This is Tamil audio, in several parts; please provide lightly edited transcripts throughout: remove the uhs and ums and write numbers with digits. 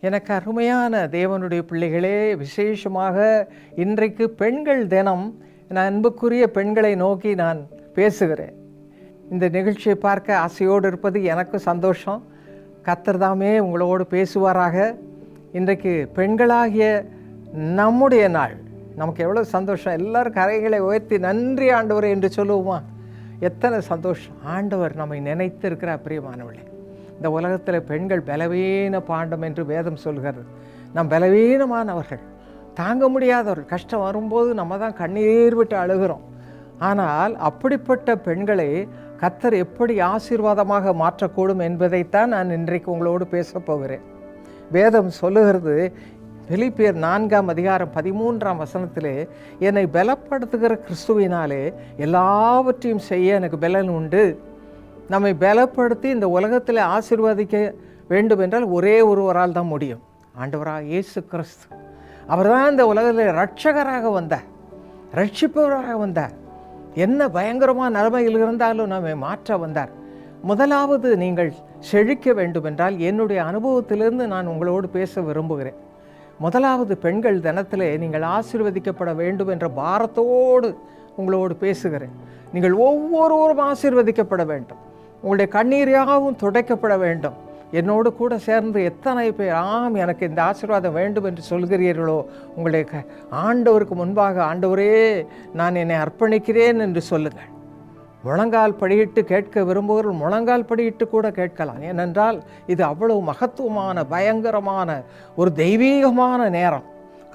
எனக்கு அருமையான தேவனுடைய பிள்ளைகளே, விசேஷமாக இன்றைக்கு பெண்கள் தினம். நான் அன்புக்குரிய பெண்களை நோக்கி நான் பேசுகிறேன். இந்த நிகழ்ச்சியை பார்க்க ஆசையோடு இருப்பது எனக்கு சந்தோஷம். கர்த்தர் தாமே உங்களோடு பேசுவாராக. இன்றைக்கு பெண்களாகிய நம்முடைய நாள். நமக்கு எவ்வளோ சந்தோஷம். எல்லோரும் கரைகளை உயர்த்தி நன்றி ஆண்டவர் என்று சொல்லுவோமா? எத்தனை சந்தோஷம். ஆண்டவர் நம்மை நினைத்திருக்கிறார். பிரியமானவர்களே, இந்த உலகத்தில் பெண்கள் பலவீன பாண்டம் என்று வேதம் சொல்கிறது. நாம் பலவீனமானவர்கள், தாங்க முடியாதவர்கள். கஷ்டம் வரும்போது நம்ம தான் கண்ணீர் விட்டு அழுகிறோம். ஆனால் அப்படிப்பட்ட பெண்களை கர்த்தர் எப்படி ஆசீர்வாதமாக மாற்றக்கூடும் என்பதைத்தான் நான் இன்றைக்கு உங்களோடு பேசப் போகிறேன். வேதம் சொல்லுகிறது, பிலிப்பியர் 4:13 என்னை பலப்படுத்துகிற கிறிஸ்துவினாலே எல்லாவற்றையும் செய்ய எனக்கு பலன் உண்டு. நம்மை பலப்படுத்தி இந்த உலகத்தில் ஆசீர்வதிக்க வேண்டும் என்றால் ஒரே ஒருவரால் தான் முடியும். ஆண்டவராக இயேசு கிறிஸ்து. அவர் தான் இந்த உலகத்தில் இரட்சகராக வந்தார், ரட்சிப்பவராக வந்தார். என்ன பயங்கரமான நிலைமையில் இருந்தாலும் நம்மை மாற்ற வந்தார். முதலாவது, நீங்கள் செழிக்க வேண்டும் என்றால் என்னுடைய அனுபவத்திலிருந்து நான் உங்களோடு பேச விரும்புகிறேன். முதலாவது, பெண்கள் தினத்திலே நீங்கள் ஆசீர்வதிக்கப்பட வேண்டும் என்ற பாரத்தோடு உங்களோடு பேசுகிறேன். நீங்கள் ஒவ்வொருவரும் ஆசீர்வதிக்கப்பட வேண்டும். உங்களுடைய கண்ணீரையாகவும் துடைக்கப்பட வேண்டும். என்னோடு கூட சேர்ந்து எத்தனை பேர் ஆம் எனக்கு இந்த ஆசீர்வாதம் வேண்டும் என்று சொல்கிறீர்களோ, உங்களுடைய ஆண்டவருக்கு முன்பாக, ஆண்டவரே நான் என்னை அர்ப்பணிக்கிறேன் என்று சொல்லுங்கள். முழங்கால் படியிட்டு கேட்க விரும்புகிறவர்கள் முழங்கால் படியிட்டு கூட கேட்கலாம். ஏனென்றால் இது அவ்வளவு மகத்துவமான, பயங்கரமான ஒரு தெய்வீகமான நேரம்.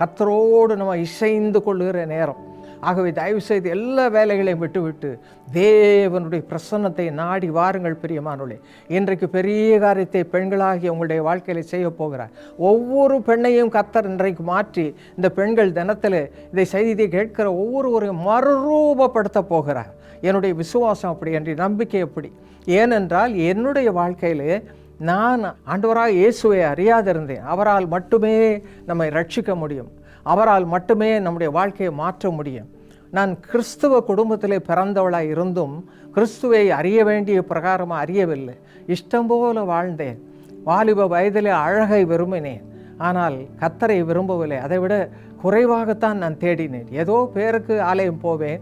கர்த்தரோடு நம்ம இசைந்து கொள்ளுகிற நேரம். ஆகவே தயவு செய்து எல்லா வேலைகளையும் விட்டுவிட்டு தேவனுடைய பிரசன்னத்தை நாடி வாருங்கள். பிரியமானவர்களே, இன்றைக்கு பெரிய காரியத்தை பெண்களாகிய உங்களுடைய வாழ்க்கையில் செய்ய போகிறார். ஒவ்வொரு பெண்ணையும் கர்த்தர் இன்றைக்கு மாற்றி இந்த பெண்கள் தினத்தில் இதை செய்தியை கேட்கிற ஒவ்வொருவரையும் மறுரூபப்படுத்த போகிறார். என்னுடைய விசுவாசம் அப்படி, என்னுடைய நம்பிக்கை அப்படி. ஏனென்றால் என்னுடைய வாழ்க்கையிலே நான் ஆண்டவராக இயேசுவை அறியாதிருந்தேன். அவரால் மட்டுமே நம்மை ரட்சிக்க முடியும். அவரால் மட்டுமே நம்முடைய வாழ்க்கையை மாற்ற முடியும். நான் கிறிஸ்துவ குடும்பத்திலே பிறந்தவளாக இருந்தும் கிறிஸ்துவை அறிய வேண்டிய பிரகாரமாக அறியவில்லை. இஷ்டம் போல வாழ்ந்தேன். வாலிப வயதிலே அழகை விரும்பினேன், ஆனால் கர்த்தரை விரும்பவில்லை. அதை விட குறைவாகத்தான் நான் தேடினேன். ஏதோ பேருக்கு ஆலயம் போவேன்,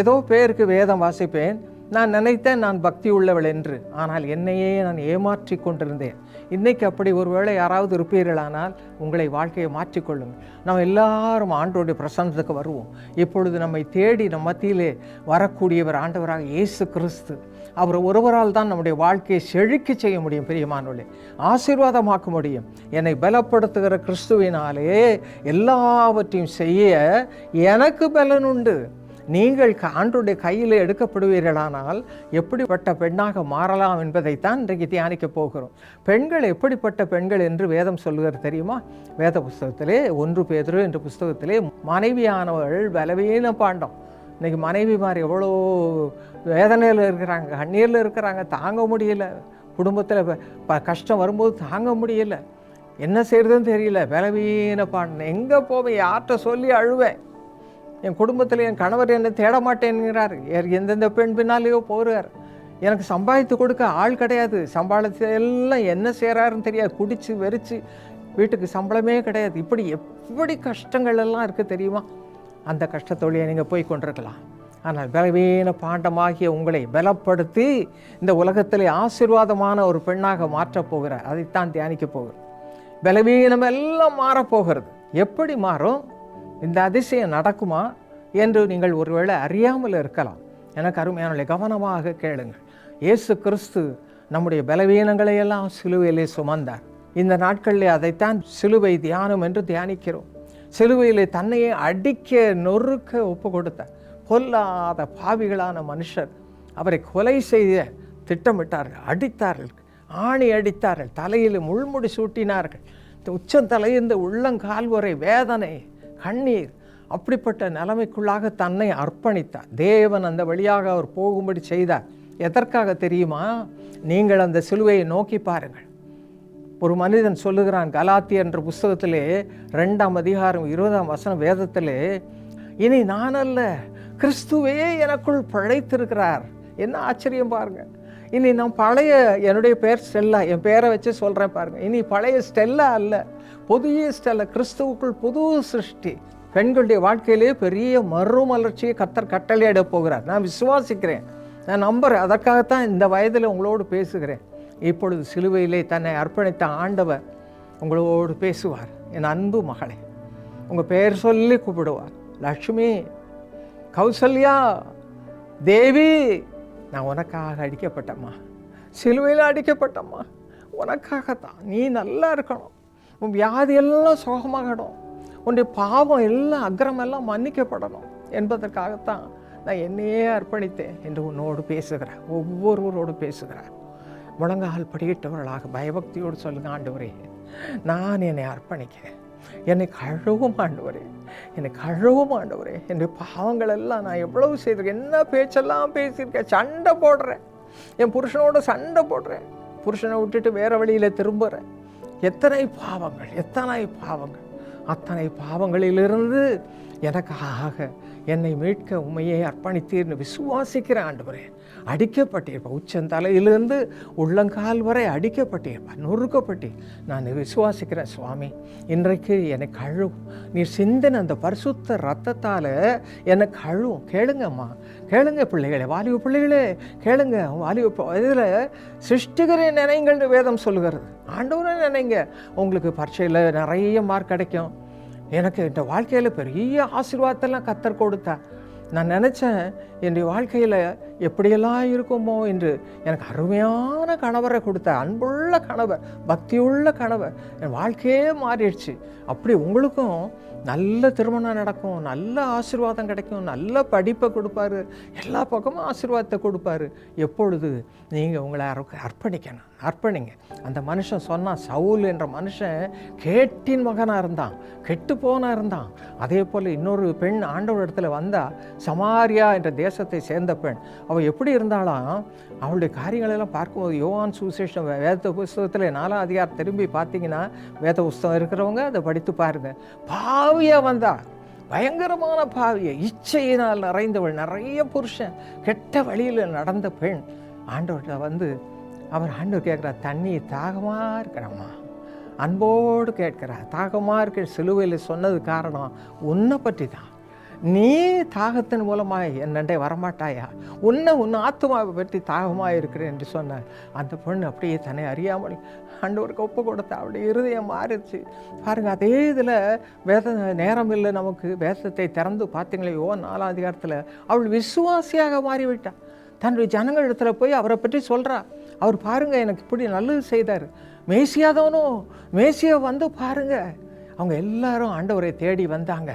ஏதோ பேருக்கு வேதம் வாசிப்பேன். நான் நினைத்தேன் நான் பக்தி உள்ளவள் என்று. ஆனால் என்னையே நான் ஏமாற்றி கொண்டிருந்தேன். இன்றைக்கு அப்படி ஒருவேளை யாராவது இருப்பீர்களானால் உங்களை வாழ்க்கையை மாற்றிக்கொள்ளுங்கள். நம்ம எல்லாரும் ஆண்டவருடைய பிரசன்னத்துக்கு வருவோம். இப்பொழுது நம்மை தேடி நம் மத்தியிலே வரக்கூடியவர் ஆண்டவராக இயேசு கிறிஸ்து. அவர் ஒருவரால் தான் நம்முடைய வாழ்க்கையை செழிக்க செய்ய முடியும். பிரியமானவர்களே, ஆசீர்வாதமாக்க முடியும். என்னை பலப்படுத்துகிற கிறிஸ்துவினாலே எல்லாவற்றையும் செய்ய எனக்கு பலன் உண்டு. நீங்கள் ஆண்டவருடைய கையில் எடுக்கப்படுவீர்களானால் எப்படிப்பட்ட பெண்ணாக மாறலாம் என்பதைத்தான் இன்றைக்கு தியானிக்க போகிறோம். பெண்கள் எப்படிப்பட்ட பெண்கள் என்று வேதம் சொல்லுகிறது தெரியுமா? வேத புஸ்தகத்திலே 1 பேதுரு என்ற புஸ்தகத்திலே மனைவியானவள் பலவீன பாண்டம். இன்றைக்கி மனைவிமார் எவ்வளோ வேதனையில் இருக்கிறாங்க, கண்ணீரில் இருக்கிறாங்க, தாங்க முடியல. குடும்பத்தில் கஷ்டம் வரும்போது தாங்க முடியல, என்ன செய்கிறதுன்னு தெரியல. பலவீன பாண்டம். எங்கே போவேன், யார்கிட்ட சொல்லி அழுவேன்? என் குடும்பத்தில் என் கணவர் என்னை தேட மாட்டேன்கிறார். எந்தெந்த பெண் பின்னாலேயோ போகிறார். எனக்கு சம்பாதித்து கொடுக்க ஆள் கிடையாது. சம்பளத்தை எல்லாம் என்ன செய்கிறாருன்னு தெரியாது. குடித்து வெறிச்சு வீட்டுக்கு சம்பளமே கிடையாது. இப்படி எப்படி கஷ்டங்கள் எல்லாம் இருக்குது தெரியுமா? அந்த கஷ்டத்தோடையே நீங்கள் போய் கொண்டிருக்கலாம். ஆனால் பலவீன பாண்டமாகிய உங்களை பலப்படுத்தி இந்த உலகத்தில் ஆசீர்வாதமான ஒரு பெண்ணாக மாற்றப் போகிறார். அதைத்தான் தியானிக்க போகிறோம். பலவீனம் எல்லாம் மாறப்போகிறது. எப்படி மாறும்? இந்த அதிசயம் நடக்குமா என்று நீங்கள் ஒருவேளை அறியாமல் இருக்கலாம். எனக்கு அருமையான கவனமாக கேளுங்கள். இயேசு கிறிஸ்து நம்முடைய பலவீனங்களை எல்லாம் சிலுவையிலே சுமந்தார். இந்த நாட்களில் அதைத்தான் சிலுவை தியானம் என்று தியானிக்கிறோம். சிலுவையிலே தன்னையே அடிக்க நொறுக்க ஒப்பு கொடுத்தார். கொல்லாத பாவிகளான மனுஷர் அவரை கொலை செய்ய திட்டமிட்டார்கள். அடித்தார்கள், ஆணி அடித்தார்கள், தலையில் முள்முடி சூட்டினார்கள். உச்சந்தலையிருந்து உள்ளங்கால் வரை வேதனை, கண்ணீர். அப்படிப்பட்ட நிலைமைக்குள்ளாக தன்னை அர்ப்பணித்தார். தேவன் அந்த வழியாக அவர் போகும்படி செய்தார். எதற்காக தெரியுமா? நீங்கள் அந்த சிலுவையை நோக்கி பாருங்கள். ஒரு மனிதன் சொல்லுகிறான், கலாத்தியர் என்ற புஸ்தகத்திலே 2:20 வேதத்திலே, இனி நான் அல்ல, கிறிஸ்துவே எனக்குள் பிழைத்திருக்கிறார். என்ன ஆச்சரியம் பாருங்க. இனி நான் பழைய, என்னுடைய பேர் ஸ்டெல்லா, என் பேரை வச்சு சொல்கிறேன் பாருங்கள். இனி பழைய ஸ்டெல்லா அல்ல, புதிய ஸ்டெல்ல, கிறிஸ்துவுக்குள் புது சிருஷ்டி. பெண்களுடைய வாழ்க்கையிலே பெரிய மறுமலர்ச்சியை கர்த்தர் கட்டளையிட போகிறார். நான் விசுவாசிக்கிறேன், நான் நம்புகிறேன். அதற்காகத்தான் இந்த வயதில் உங்களோடு பேசுகிறேன். இப்பொழுது சிலுவையிலே தன்னை அர்ப்பணித்த ஆண்டவர் உங்களோடு பேசுவார். என் அன்பு மகளே, உங்கள் பெயர் சொல்லி கூப்பிடுவார். லக்ஷ்மி, கௌசல்யா, தேவி, நான் உனக்காக அடிக்கப்பட்டம்மா, சிலுவையில் அடிக்கப்பட்டம்மா, உனக்காகத்தான். நீ நல்லா இருக்கணும், உன் வியாதியெல்லாம் சுகமாகணும், உன்னுடைய பாவம் எல்லாம் அக்கிரமெல்லாம் மன்னிக்கப்படணும் என்பதற்காகத்தான் நான் என்னையே அர்ப்பணித்தேன் என்று உன்னோடு பேசுகிறேன். ஒவ்வொருவரோடு பேசுகிறேன். முழங்கால் படியிட்டவர்களாக பயபக்தியோடு சொல்லுங்க, ஆண்டவரே நான் என்னை அர்ப்பணிக்கிறேன், என்னை கழுவும் ஆண்டவரே, என்னை கழுவும் ஆண்டவரே. என்னுடைய பாவங்கள் எல்லாம் நான் எவ்வளவு செய்திருக்கேன், என்ன பேச்செல்லாம் பேசியிருக்கேன், சண்டை போடுறேன், என் புருஷனோட சண்டை போடுறேன், புருஷனை விட்டுட்டு வேறு வழியில் திரும்புகிறேன். எத்தனை பாவங்கள், எத்தனை பாவங்கள். அத்தனை பாவங்களிலிருந்து எனக்காக என்னை மீட்க உண்மையை அர்ப்பணித்தீர்னு விசுவாசிக்கிற ஆண்டவரே. அடிக்கப்பட்டிருப்பேன், உச்சந்தலையிலிருந்து உள்ளங்கால் வரை அடிக்கப்பட்டிருப்பேன், நொறுக்கப்பட்டு நான் விசுவாசிக்கிறேன். சுவாமி, இன்றைக்கு என்னை கழுவும், நீர் சிந்தின அந்த பரிசுத்த ரத்தத்தால் என்னை கழுவும். கேளுங்கம்மா, கேளுங்க பிள்ளைகளே, வாலிப பிள்ளைகளே கேளுங்க. வாலிப இதில் சிருஷ்டிகரை நினைங்கள்னு வேதம் சொல்லுகிறது. ஆண்டவரை நினைங்க, உங்களுக்கு பரீட்சையில் நிறைய மார்க் கிடைக்கும். எனக்கு இந்த வாழ்க்கையில் பெரிய ஆசீர்வாதத்தெல்லாம் கர்த்தர் கொடுத்தா. நான் நினச்சேன் என்னுடைய வாழ்க்கையில் எப்படியெல்லாம் இருக்குமோ என்று. எனக்கு அருமையான கணவரை கொடுத்த, அன்புள்ள கணவர், பக்தியுள்ள கணவர். என் வாழ்க்கையே மாறிடுச்சு. அப்படி உங்களுக்கும் நல்ல திருமணம் நடக்கும், நல்ல ஆசீர்வாதம் கிடைக்கும், நல்ல படிப்பை கொடுப்பாரு, எல்லா பக்கமும் ஆசீர்வாதத்தை கொடுப்பாரு. எப்பொழுது நீங்கள் உங்களை அர்ப்பணிக்கணும். அர்ப்பணிங்க. அந்த மனுஷன் சொன்னான், சவுல் என்ற மனுஷன் கேட்டின் மகனாக இருந்தான், கெட்டு போனா இருந்தான். அதே போல் இன்னொரு பெண் ஆண்டவர் இடத்துல வந்தா, சமாரியா என்ற தேசத்தை சேர்ந்த பெண். அவள் எப்படி இருந்தாலும் அவளுடைய காரியங்களெல்லாம் பார்க்கும்போது யோவான் சுவிசேஷம் வேத புஸ்தகத்தில் 4ஆம் அதிகாரம் திரும்பி பார்த்தீங்கன்னா, வேத புஸ்தகம் இருக்கிறவங்க அதை படித்து பாருங்க. பாவியாக வந்தா, பயங்கரமான பாவியை, இச்சையினால் நிறைந்தவள், நிறைய புருஷன், கெட்ட வழியில் நடந்த பெண் ஆண்டவர்கிட்ட வந்து அவர் ஆண்டவர் கேட்குறார், தண்ணி தாகமாக இருக்கிறாம்மா, அன்போடு கேட்கிறார். தாகமாக இருக்கிற சிலுவையில் சொன்னது காரணம் உன்னை பற்றி தான். நீ தாகத்தின் மூலமாக என்னண்டே வரமாட்டாயா, உன் ஆத்மாவை பற்றி தாகமாக இருக்கிறேன் என்று சொன்ன அந்த பொண்ணு அப்படியே தன்னை அறியாமல் ஆண்டவருக்கு ஒப்பு கொடுத்த அவளுடைய இருதயம் மாறிடுச்சு. பாருங்கள், அதே இதில் வேத நேரம் இல்லை நமக்கு. வேதத்தை திறந்து பார்த்தீங்களே, 4ஆம் அதிகாரத்தில் அவள் விசுவாசியாக மாறிவிட்டாள். தன்னுடைய ஜனங்கள் இடத்துல போய் அவரை பற்றி சொல்கிறா. அவர் பாருங்கள் எனக்கு இப்படி நல்லது செய்தார், மேசியாதவனும் மேசியா வந்து பாருங்கள். அவங்க எல்லாரும் ஆண்டவரை தேடி வந்தாங்க.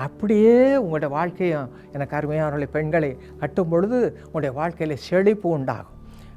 அப்படியே உங்களுடைய வாழ்க்கையும் எனக்கு அருமையானவர்களை பெண்களை கட்டும் பொழுது உங்களுடைய வாழ்க்கையில் செழிப்பு உண்டாகும்.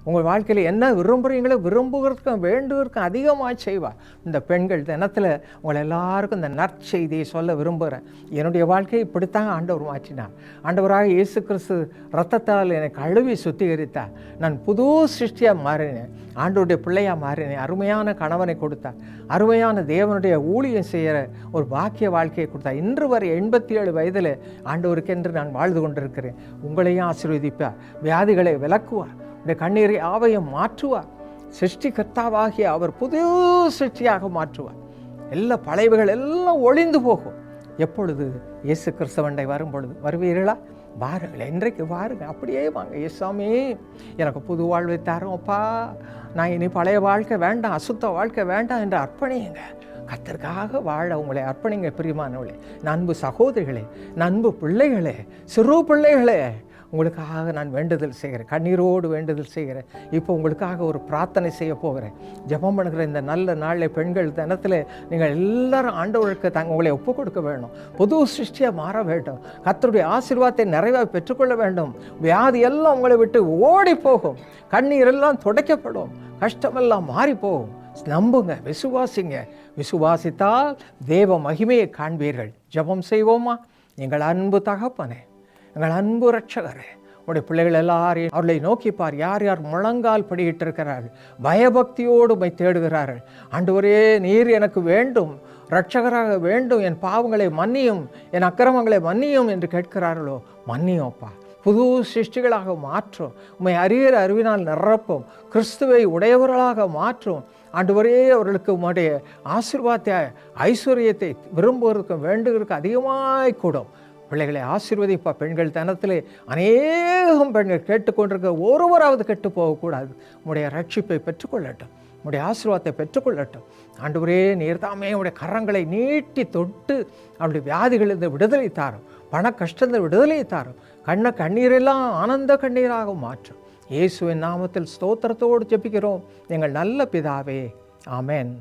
உங்கள் வாழ்க்கையில் என்ன விரும்புகிறீங்களோ விரும்புகிறதுக்கும் வேண்டுவதற்கும் அதிகமாக செய்வார். இந்த பெண்கள் தினத்தில் உங்களை எல்லாருக்கும் இந்த நற்செய்தியை சொல்ல விரும்புகிறேன். என்னுடைய வாழ்க்கையை இப்படித்தான் ஆண்டவர் மாற்றினார். ஆண்டவராக இயேசு கிறிஸ்து ரத்தத்தால் என்னை கழுவி சுத்திகரித்தார். நான் புது சிருஷ்டியாக மாறினேன், ஆண்டவருடைய பிள்ளையாக மாறினேன். அருமையான கணவனை கொடுத்தார், அருமையான தேவனுடைய ஊழியம் செய்கிற ஒரு பாக்கிய வாழ்க்கையை கொடுத்தார். இன்று வரை 87 வயதில் ஆண்டவருக்கென்று நான் வாழ்ந்து கொண்டிருக்கிறேன். உங்களையும் ஆசீர்வதிப்பார், வியாதிகளை விலக்குவார், இந்த கண்ணீரை ஆவையும் மாற்றுவார். சிருஷ்டிகர்த்தாவாகிய அவர் புது சிருஷ்டியாக மாற்றுவார். எல்லா பழையவைகள் எல்லாம் ஒளிந்து போகும். எப்பொழுது இயேசு கிறிஸ்தவண்டை வரும் பொழுது வருவீர்களா? வாருங்கள், இன்றைக்கு வாருங்க, அப்படியே வாங்க. இயேசுவே எனக்கு புது வாழ்வை தரோம்ப்பா, நான் இனி பழைய வாழ்க்கை வேண்டாம், அசுத்த வாழ்க்கை வேண்டாம் என்று அர்ப்பணியுங்க. கர்த்தருக்காக வாழ உங்களை அர்ப்பணிங்க. பிரியமானவர்களே, நண்பு சகோதரிகளே, நண்பு பிள்ளைகளே, சிறு பிள்ளைகளே, உங்களுக்காக நான் வேண்டுதல் செய்கிறேன், கண்ணீரோடு வேண்டுதல் செய்கிறேன். இப்போ உங்களுக்காக ஒரு பிரார்த்தனை செய்ய போகிறேன். ஜெபம் பண்ணுகிற இந்த நல்ல நாளில் பெண்கள் தினத்தில் நீங்கள் எல்லாரும் ஆண்டவருக்கு உங்களை ஒப்பு கொடுக்க வேண்டும். புது சிருஷ்டியாக மாற வேண்டும். கர்த்தருடைய ஆசீர்வாதத்தை நிறைவாக பெற்றுக்கொள்ள வேண்டும். வியாதி எல்லாம் உங்களை விட்டு ஓடி போகும், கண்ணீர் எல்லாம் துடைக்கப்படும், கஷ்டமெல்லாம் மாறி போகும். நம்புங்க, விசுவாசிங்க. விசுவாசித்தால் தேவ மகிமையை காண்பீர்கள். ஜெபம் செய்வோமா? எங்கள் அன்பு தகப்பனே, எங்கள் அன்பு இரட்சகரே, உடைய பிள்ளைகள் எல்லாரையும் அவர்களை நோக்கிப்பார். யார் யார் முழங்கால் படியிட்டு இருக்கிறார்கள், பயபக்தியோடு உம்மை தேடுகிறார்கள். ஆண்டவரே, நீர் எனக்கு வேண்டும், இரட்சகராக வேண்டும், என் பாவங்களை மன்னியும், என் அக்கிரமங்களை மன்னியும் என்று கேட்கிறார்களோ, மன்னியோப்பா. புது சிருஷ்டிகளாக மாற்றும். உம்மை அறிகிற அறிவினால் நிரப்பும். கிறிஸ்துவை உடையவர்களாக மாற்றும். ஆண்டவரே அவர்களுக்கு உம்முடைய ஆசீர்வாதத்தை ஐஸ்வர்யத்தை விரும்புவதற்கு வேண்டுகிறதுக்கு அதிகமாய் கூடும். பிள்ளைகளை ஆசீர்வதிப்பா. பெண்கள் தனத்திலே அநேகம் பெண்கள் கேட்டுக்கொண்டிருக்க ஒருவராவது கெட்டு போகக்கூடாது. உம்முடைய ரட்சிப்பை பெற்றுக்கொள்ளட்டும், உம்முடைய ஆசீர்வாதத்தை பெற்றுக்கொள்ளட்டும். ஆண்டவரே நீர்தாமே உடைய கரங்களை நீட்டி தொட்டு அவருடைய வியாதிகளிலிருந்து விடுதலை தாரும், பண கஷ்டத்தை விடுதலை தாரும், கண்ணீரெல்லாம் ஆனந்த கண்ணீராக மாற்றும். இயேசுவின் நாமத்தில் ஸ்தோத்திரத்தோடு ஜெபிக்கிறோம் எங்கள் நல்ல பிதாவே. ஆமென்.